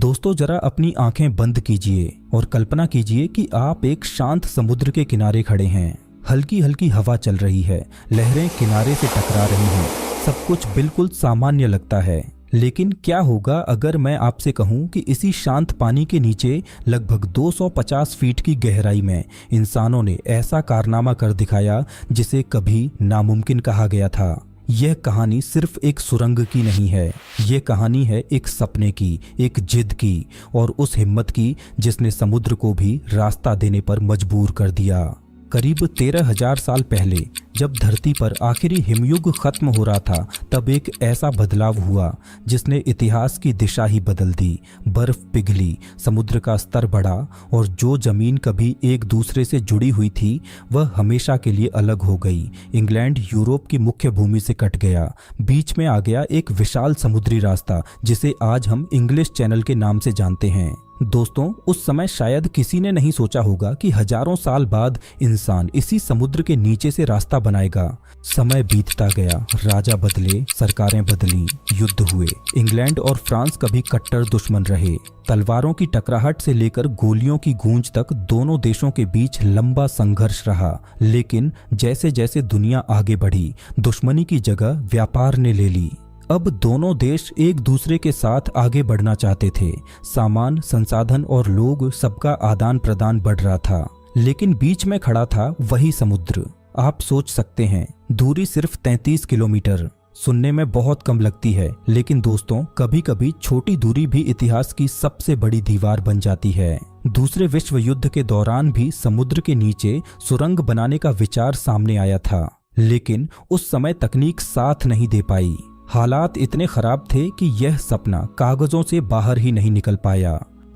दोस्तों जरा अपनी आंखें बंद कीजिए और कल्पना कीजिए कि आप एक शांत समुद्र के किनारे खड़े हैं। हल्की हल्की हवा चल रही है, लहरें किनारे से टकरा रही हैं, सब कुछ बिल्कुल सामान्य लगता है। लेकिन क्या होगा अगर मैं आपसे कहूं कि इसी शांत पानी के नीचे लगभग 250 फीट की गहराई में इंसानों ने ऐसा कारनामा कर दिखाया जिसे कभी नामुमकिन कहा गया था। यह कहानी सिर्फ एक सुरंग की नहीं है, यह कहानी है एक सपने की, एक जिद की और उस हिम्मत की जिसने समुद्र को भी रास्ता देने पर मजबूर कर दिया। करीब 13,000 साल पहले जब धरती पर आखिरी हिमयुग खत्म हो रहा था, तब एक ऐसा बदलाव हुआ जिसने इतिहास की दिशा ही बदल दी। बर्फ पिघली, समुद्र का स्तर बढ़ा और जो जमीन कभी एक दूसरे से जुड़ी हुई थी वह हमेशा के लिए अलग हो गई। इंग्लैंड यूरोप की मुख्य भूमि से कट गया, बीच में आ गया एक विशाल समुद्री रास्ता जिसे आज हम इंग्लिश चैनल के नाम से जानते हैं। दोस्तों उस समय शायद किसी ने नहीं सोचा होगा कि हजारों साल बाद इंसान इसी समुद्र के नीचे से रास्ता बनाएगा। समय बीतता गया, राजा बदले, सरकारें बदली, युद्ध हुए। इंग्लैंड और फ्रांस कभी कट्टर दुश्मन रहे। तलवारों की टकराहट से लेकर गोलियों की गूंज तक दोनों देशों के बीच लंबा संघर्ष रहा। लेकिन जैसे जैसे दुनिया आगे बढ़ी, दुश्मनी की जगह व्यापार ने ले ली। अब दोनों देश एक दूसरे के साथ आगे बढ़ना चाहते थे। सामान, संसाधन और लोग सबका आदान प्रदान बढ़ रहा था, लेकिन बीच में खड़ा था वही समुद्र। आप सोच सकते हैं, दूरी सिर्फ 33 किलोमीटर। सुनने में बहुत कम लगती है, लेकिन दोस्तों कभी कभी छोटी दूरी भी इतिहास की सबसे बड़ी दीवार बन जाती है। दूसरे विश्व युद्ध के दौरान भी समुद्र के नीचे सुरंग बनाने का विचार सामने आया था, लेकिन उस समय तकनीक साथ नहीं दे पाई। हालात इतने खराब थे कि यह सपना कागजों से बाहर ही नहीं निकल पाया।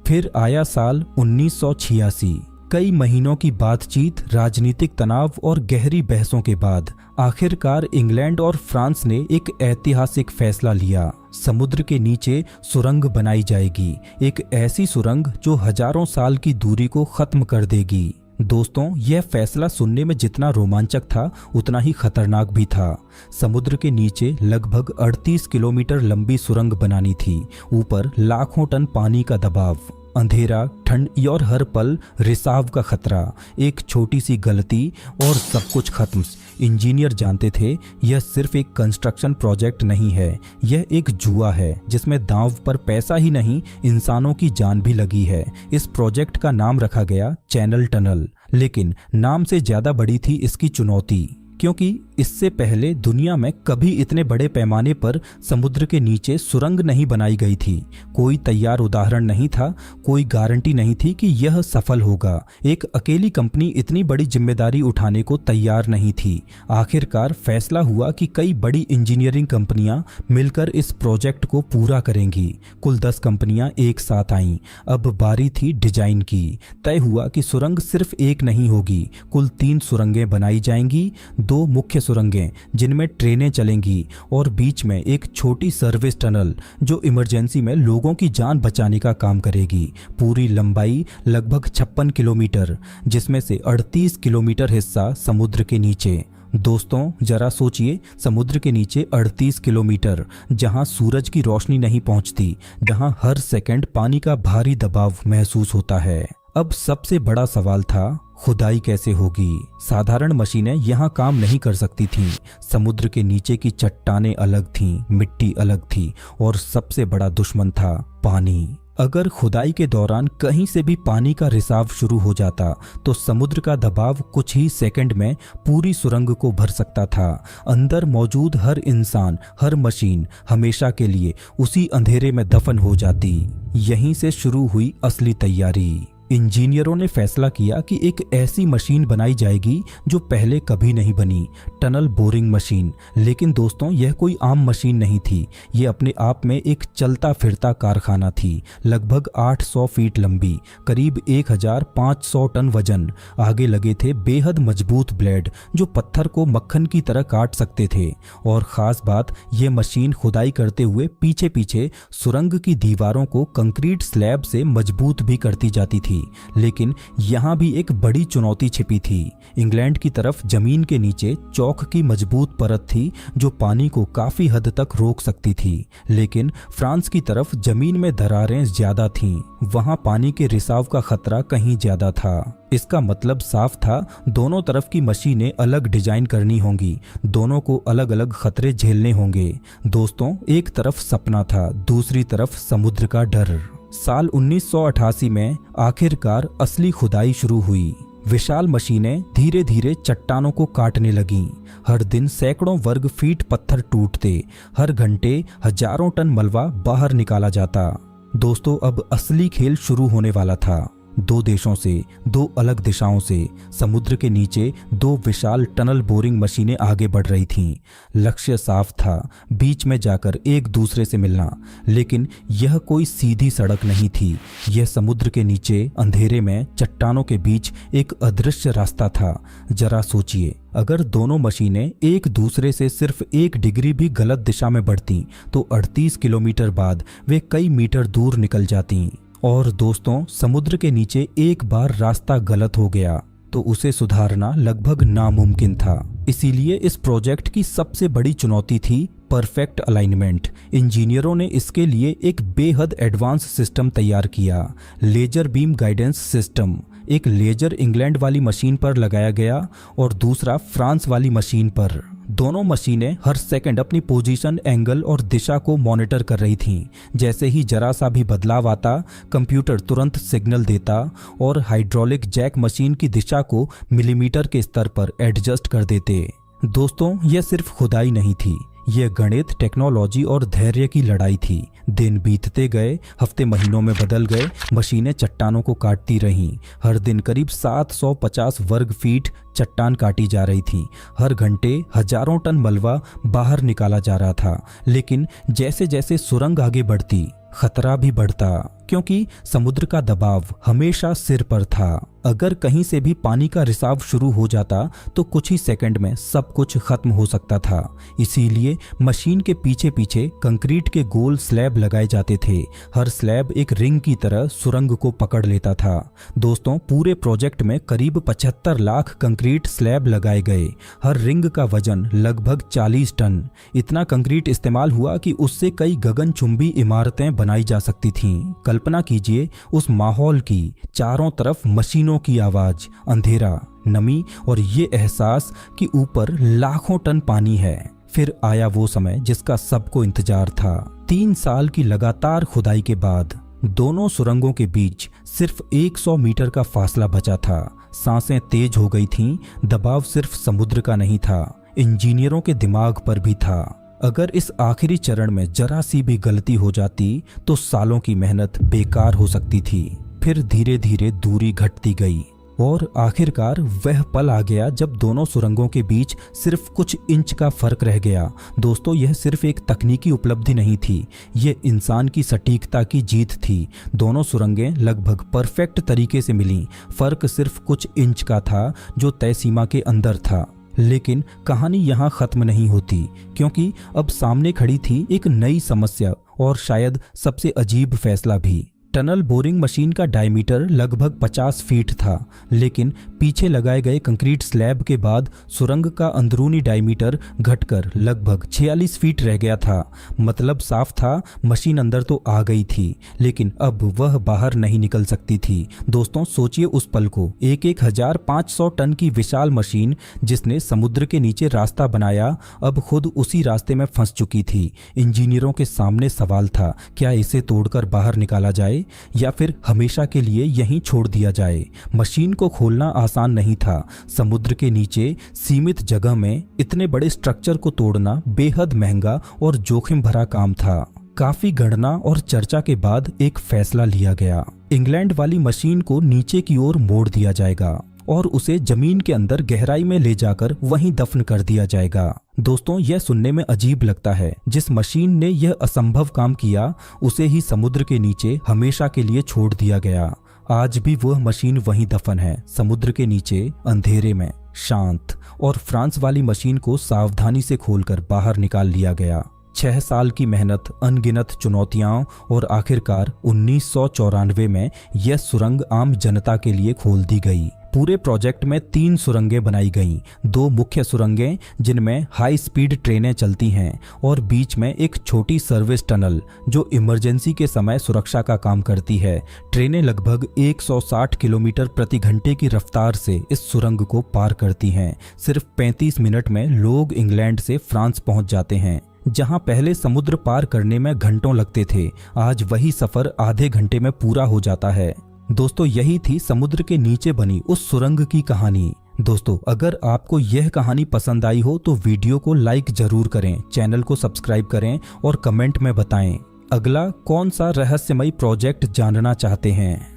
फिर आया साल 1986। कई महीनों की बातचीत, राजनीतिक तनाव और गहरी बहसों के बाद आखिरकार इंग्लैंड और फ्रांस ने एक ऐतिहासिक फैसला लिया। समुद्र के नीचे सुरंग बनाई जाएगी, एक ऐसी सुरंग जो हजारों साल की दूरी को खत्म कर देगी। दोस्तों यह फैसला सुनने में जितना रोमांचक था उतना ही खतरनाक भी था। समुद्र के नीचे लगभग 38 किलोमीटर लंबी सुरंग बनानी थी। ऊपर लाखों टन पानी का दबाव, अंधेरा, ठंड और हर पल रिसाव का खतरा। एक छोटी सी गलती और सब कुछ खत्म। इंजीनियर जानते थे यह सिर्फ एक कंस्ट्रक्शन प्रोजेक्ट नहीं है, यह एक जुआ है जिसमें दांव पर पैसा ही नहीं इंसानों की जान भी लगी है। इस प्रोजेक्ट का नाम रखा गया चैनल टनल, लेकिन नाम से ज्यादा बड़ी थी इसकी चुनौती, क्योंकि इससे पहले दुनिया में कभी इतने बड़े पैमाने पर समुद्र के नीचे सुरंग नहीं बनाई गई थी। कोई तैयार उदाहरण नहीं था, कोई गारंटी नहीं थी कि यह सफल होगा। एक अकेली कंपनी इतनी बड़ी जिम्मेदारी उठाने को तैयार नहीं थी। आखिरकार फैसला हुआ कि कई बड़ी इंजीनियरिंग कंपनियां मिलकर इस प्रोजेक्ट को पूरा करेंगी। कुल 10 कंपनियां एक साथ आईं। अब बारी थी डिजाइन की। तय हुआ कि सुरंग सिर्फ एक नहीं होगी, कुल 3 सुरंगें बनाई जाएंगी। 2 मुख्य सुरंगें जिनमें ट्रेनें चलेंगी और बीच में एक छोटी सर्विस टनल जो इमरजेंसी में लोगों की जान बचाने का काम करेगी। पूरी लंबाई लगभग 56 किलोमीटर, जिसमें से 38 किलोमीटर हिस्सा समुद्र के नीचे। दोस्तों जरा सोचिए, समुद्र के नीचे 38 किलोमीटर, जहां सूरज की रोशनी नहीं पहुंचती, जहां हर सेकंड पानी का भारी दबाव महसूस होता है। अब सबसे बड़ा सवाल था, खुदाई कैसे होगी? साधारण मशीनें यहाँ काम नहीं कर सकती थीं। समुद्र के नीचे की चट्टानें अलग थीं, मिट्टी अलग थी और सबसे बड़ा दुश्मन था पानी। अगर खुदाई के दौरान कहीं से भी पानी का रिसाव शुरू हो जाता तो समुद्र का दबाव कुछ ही सेकंड में पूरी सुरंग को भर सकता था। अंदर मौजूद हर इंसान, हर मशीन हमेशा के लिए उसी अंधेरे में दफन हो जाती। यहीं से शुरू हुई असली तैयारी। इंजीनियरों ने फैसला किया कि एक ऐसी मशीन बनाई जाएगी जो पहले कभी नहीं बनी, टनल बोरिंग मशीन। लेकिन दोस्तों यह कोई आम मशीन नहीं थी, ये अपने आप में एक चलता फिरता कारखाना थी। लगभग 800 फीट लंबी, करीब 1500 टन वजन। आगे लगे थे बेहद मजबूत ब्लेड जो पत्थर को मक्खन की तरह काट सकते थे। और खास बात, ये मशीन खुदाई करते हुए पीछे पीछे सुरंग की दीवारों को कंक्रीट स्लैब से मजबूत भी करती जाती थी। थी, लेकिन यहाँ भी एक बड़ी चुनौती छिपी थी। इंग्लैंड की तरफ जमीन के नीचे चौक की मजबूत परत थी जो पानी को काफी हद तक रोक सकती थी, लेकिन फ्रांस की तरफ जमीन में दरारें ज्यादा थीं। वहां पानी के रिसाव का खतरा कहीं ज्यादा था। इसका मतलब साफ था, दोनों तरफ की मशीनें अलग डिजाइन करनी होंगी, दोनों को अलग अलग खतरे झेलने होंगे। दोस्तों, एक तरफ सपना था, दूसरी तरफ समुद्र का डर। साल 1988 में आखिरकार असली खुदाई शुरू हुई। विशाल मशीनें धीरे धीरे चट्टानों को काटने लगीं। हर दिन सैकड़ों वर्ग फीट पत्थर टूटते, हर घंटे हजारों टन मलबा बाहर निकाला जाता। दोस्तों, अब असली खेल शुरू होने वाला था। दो देशों से, दो अलग दिशाओं से समुद्र के नीचे दो विशाल टनल बोरिंग मशीनें आगे बढ़ रही थीं। लक्ष्य साफ था, बीच में जाकर एक दूसरे से मिलना। लेकिन यह कोई सीधी सड़क नहीं थी, यह समुद्र के नीचे अंधेरे में चट्टानों के बीच एक अदृश्य रास्ता था। जरा सोचिए, अगर दोनों मशीनें एक दूसरे से सिर्फ 1 डिग्री भी गलत दिशा में बढ़ती तो 38 किलोमीटर बाद वे कई मीटर दूर निकल जाती। और दोस्तों, समुद्र के नीचे एक बार रास्ता गलत हो गया तो उसे सुधारना लगभग नामुमकिन था। इसीलिए इस प्रोजेक्ट की सबसे बड़ी चुनौती थी परफेक्ट अलाइनमेंट। इंजीनियरों ने इसके लिए एक बेहद एडवांस सिस्टम तैयार किया, लेजर बीम गाइडेंस सिस्टम। एक लेजर इंग्लैंड वाली मशीन पर लगाया गया और दूसरा फ्रांस वाली मशीन पर। दोनों मशीनें हर सेकंड अपनी पोजीशन, एंगल और दिशा को मॉनिटर कर रही थीं। जैसे ही जरा सा भी बदलाव आता, कंप्यूटर तुरंत सिग्नल देता और हाइड्रोलिक जैक मशीन की दिशा को मिलीमीटर के स्तर पर एडजस्ट कर देते। दोस्तों, यह सिर्फ खुदाई नहीं थी, यह गणित, टेक्नोलॉजी और धैर्य की लड़ाई थी। दिन बीतते गए, हफ्ते महीनों में बदल गए, मशीनें चट्टानों को काटती रहीं। हर दिन करीब 750 वर्ग फीट चट्टान काटी जा रही थी। हर घंटे हजारों टन मलबा बाहर निकाला जा रहा था। लेकिन जैसे जैसे सुरंग आगे बढ़ती, खतरा भी बढ़ता, क्योंकि समुद्र का दबाव हमेशा सिर पर था। अगर कहीं से भी पानी का रिसाव शुरू हो जाता तो कुछ ही सेकंड में सब कुछ खत्म हो सकता था। इसीलिए मशीन के पीछे पीछे कंक्रीट के गोल स्लैब लगाए जाते थे। हर स्लैब एक रिंग की तरह सुरंग को पकड़ लेता था। दोस्तों, पूरे प्रोजेक्ट में करीब 75 लाख कंक्रीट स्लैब लगाए गए। हर रिंग का वजन लगभग 40 टन। इतना कंक्रीट इस्तेमाल हुआ कि उससे कई गगनचुंबी इमारतें बनाई जा सकती थीं। कल्पना कीजिए उस माहौल की, चारों तरफ मशीनों की आवाज, अंधेरा, नमी और ये एहसास कि ऊपर लाखों टन पानी है। फिर आया वो समय जिसका सबको इंतजार था। 3 साल की लगातार खुदाई के बाद दोनों सुरंगों के बीच सिर्फ 100 मीटर का फासला बचा था। सांसें तेज हो गई थीं। दबाव सिर्फ समुद्र का नहीं था, इंजीनियरों के दिमाग पर भी था। अगर इस आखिरी चरण में जरा सी भी गलती हो जाती तो सालों की मेहनत बेकार हो सकती थी। फिर धीरे धीरे दूरी घटती गई और आखिरकार वह पल आ गया जब दोनों सुरंगों के बीच सिर्फ कुछ इंच का फर्क रह गया। दोस्तों, यह सिर्फ एक तकनीकी उपलब्धि नहीं थी, यह इंसान की सटीकता की जीत थी। दोनों सुरंगें लगभग परफेक्ट तरीके से मिलीं। फर्क सिर्फ कुछ इंच का था जो तय सीमा के अंदर था। लेकिन कहानी यहाँ खत्म नहीं होती, क्योंकि अब सामने खड़ी थी एक नई समस्या और शायद सबसे अजीब फैसला भी। टनल बोरिंग मशीन का डायमीटर लगभग 50 फीट था, लेकिन पीछे लगाए गए कंक्रीट स्लैब के बाद सुरंग का अंदरूनी डायमीटर घटकर लगभग 46 फीट रह गया था। मतलब साफ था, मशीन अंदर तो आ गई थी, लेकिन अब वह बाहर नहीं निकल सकती थी। दोस्तों, सोचिए उस पल को। 1500 टन की विशाल मशीन जिसने समुद्र के नीचे रास्ता बनाया, अब खुद उसी रास्ते में फंस चुकी थी। इंजीनियरों के सामने सवाल था, क्या इसे तोड़कर बाहर निकाला जाए या फिर हमेशा के लिए यहीं छोड़ दिया जाए। मशीन को खोलना आसान नहीं था। समुद्र के नीचे सीमित जगह में इतने बड़े स्ट्रक्चर को तोड़ना बेहद महंगा और जोखिम भरा काम था। काफी गणना और चर्चा के बाद एक फैसला लिया गया। इंग्लैंड वाली मशीन को नीचे की ओर मोड़ दिया जाएगा और उसे जमीन के अंदर गहराई में ले जाकर वहीं दफन कर दिया जाएगा। दोस्तों, यह सुनने में अजीब लगता है। जिस मशीन ने यह असंभव काम किया, उसे ही समुद्र के नीचे हमेशा के लिए छोड़ दिया गया। आज भी वह मशीन वहीं दफन है, समुद्र के नीचे, अंधेरे में, शांत। और फ्रांस वाली मशीन को सावधानी से खोलकर बाहर निकाल लिया गया। 6 साल की मेहनत, अनगिनत चुनौतियां और आखिरकार 1994 में यह सुरंग आम जनता के लिए खोल दी गई। पूरे प्रोजेक्ट में 3 सुरंगें बनाई गईं, 2 मुख्य सुरंगें जिनमें हाई स्पीड ट्रेनें चलती हैं और बीच में एक छोटी सर्विस टनल जो इमरजेंसी के समय सुरक्षा का काम करती है। ट्रेनें लगभग 160 किलोमीटर प्रति घंटे की रफ्तार से इस सुरंग को पार करती हैं। सिर्फ 35 मिनट में लोग इंग्लैंड से फ्रांस पहुंच जाते हैं। जहां पहले समुद्र पार करने में घंटों लगते थे, आज वही सफर आधे घंटे में पूरा हो जाता है। दोस्तों, यही थी समुद्र के नीचे बनी उस सुरंग की कहानी। दोस्तों, अगर आपको यह कहानी पसंद आई हो तो वीडियो को लाइक जरूर करें, चैनल को सब्सक्राइब करें और कमेंट में बताएं अगला कौन सा रहस्यमयी प्रोजेक्ट जानना चाहते हैं।